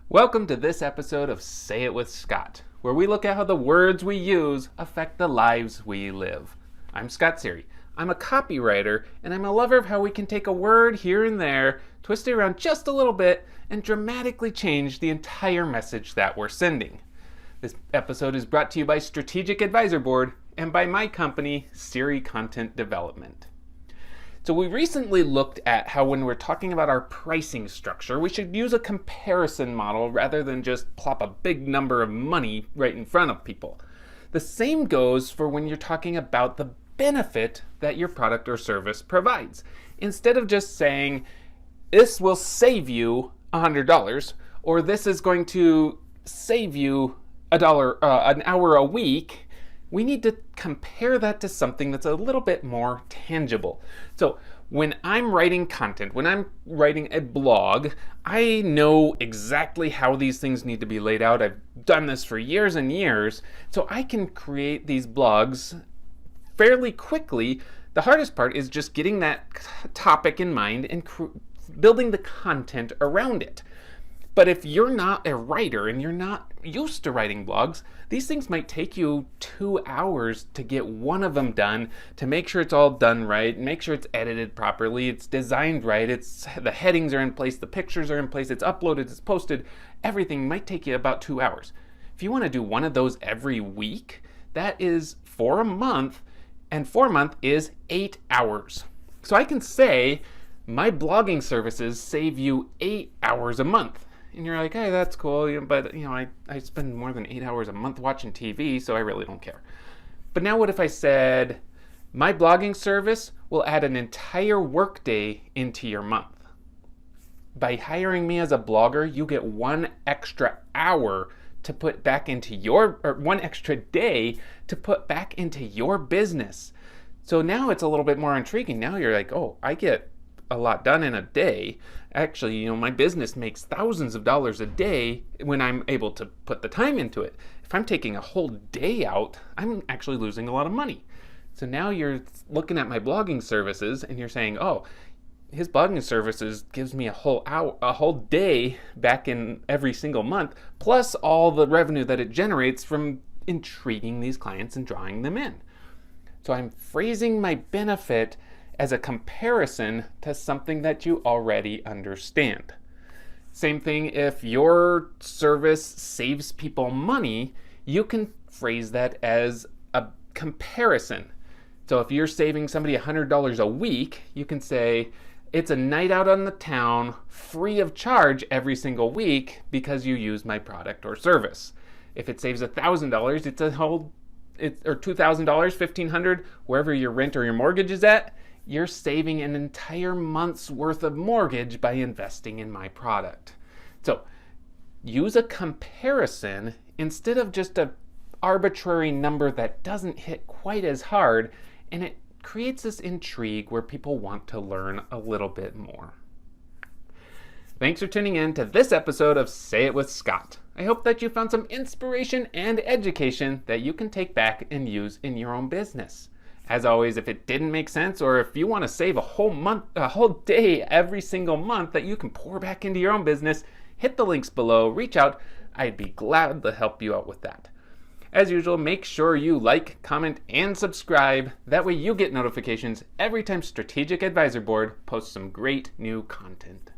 Welcome to this episode of Say It with Scott, where we look at how the words we use affect the lives we live. I'm Scott Sery. I'm a copywriter, and I'm a lover of how we can take a word here and there, twist it around just a little bit, and dramatically change the entire message that we're sending. This episode is brought to you by Strategic Advisor Board and by my company, Sery Content Development. So we recently looked at how when we're talking about our pricing structure, we should use a comparison model rather than just plop a big number of money right in front of people. The same goes for when you're talking about the benefit that your product or service provides. Instead of just saying, this will save you $100, or this is going to save you an hour a week, we need to compare that to something that's a little bit more tangible. So when I'm writing content, when I'm writing a blog, I know exactly how these things need to be laid out. I've done this for years and years, so I can create these blogs fairly quickly. The hardest part is just getting that topic in mind and building the content around it. But if you're not a writer and you're not used to writing blogs, these things might take you 2 hours to get one of them done, to make sure it's all done right, make sure it's edited properly, it's designed right, the headings are in place, the pictures are in place, it's uploaded, it's posted. Everything might take you about 2 hours. If you want to do one of those every week, that is for a month, and for a month is 8 hours. So I can say my blogging services save you 8 hours a month. And you're like, hey, that's cool, but I spend more than 8 hours a month watching TV, so I really don't care. But now what if I said, my blogging service will add an entire workday into your month. By hiring me as a blogger, you get 1 extra hour to put back into or 1 extra day to put back into your business. So now it's a little bit more intriguing. Now you're like, oh, I get a lot done in a day. Actually, my business makes thousands of dollars a day when I'm able to put the time into it. If I'm taking a whole day out, I'm actually losing a lot of money. So now you're looking at my blogging services and you're saying, oh, his blogging services gives me a whole day back in every single month, plus all the revenue that it generates from intriguing these clients and drawing them in. So I'm phrasing my benefit as a comparison to something that you already understand. Same thing, if your service saves people money, you can phrase that as a comparison. So if you're saving somebody $100 a week, you can say, it's a night out on the town, free of charge every single week because you use my product or service. If it saves $1,000, it's or $2,000, $1,500, wherever your rent or your mortgage is at, you're saving an entire month's worth of mortgage by investing in my product. So use a comparison instead of just an arbitrary number that doesn't hit quite as hard, and it creates this intrigue where people want to learn a little bit more. Thanks for tuning in to this episode of Say It with Scott. I hope that you found some inspiration and education that you can take back and use in your own business. As always, if it didn't make sense, or if you want to save a whole day every single month that you can pour back into your own business, hit the links below, reach out. I'd be glad to help you out with that. As usual, make sure you like, comment, and subscribe. That way you get notifications every time Strategic Advisor Board posts some great new content.